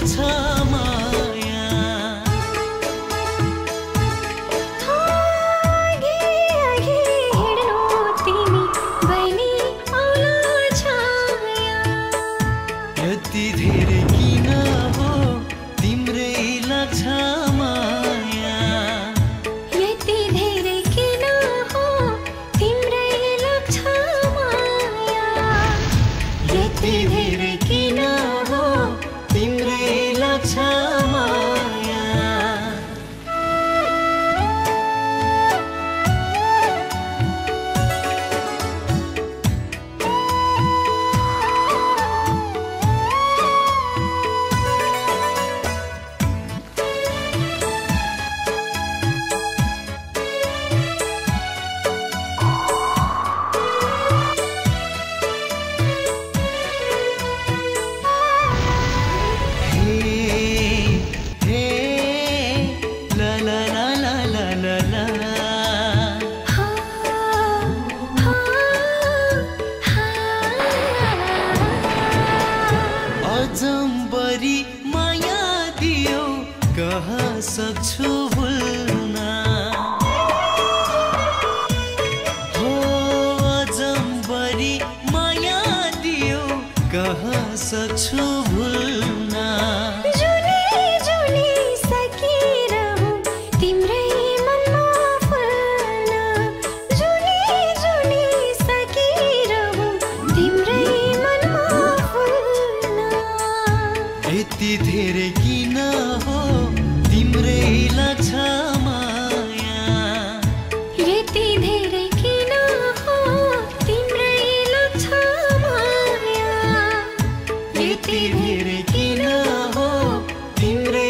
लाग्छ माया यति धेरै किन हो तिम्रै लाग्छ माया यति धेरै किन हो तिम्रै लाग्छ माया यति धेरै किन हो तिम्रै लाग्छ माया अजम्बरी माया दियो कहाँ सक्छु भुल्न हो अजम्बरी माया दियो कहाँ सक्छु भुल्न जुनी जुनी सकिरहँ तिम्रै मनमा फल्न जुनी जुनी सकिरहँ तिम्रै मनमा फल्न यति धेरै किन हो तिम्रै लाग्छ माया यति धेरै किन हो तिम्रै लाग्छ माया यति धेरै किन हो तिम्रै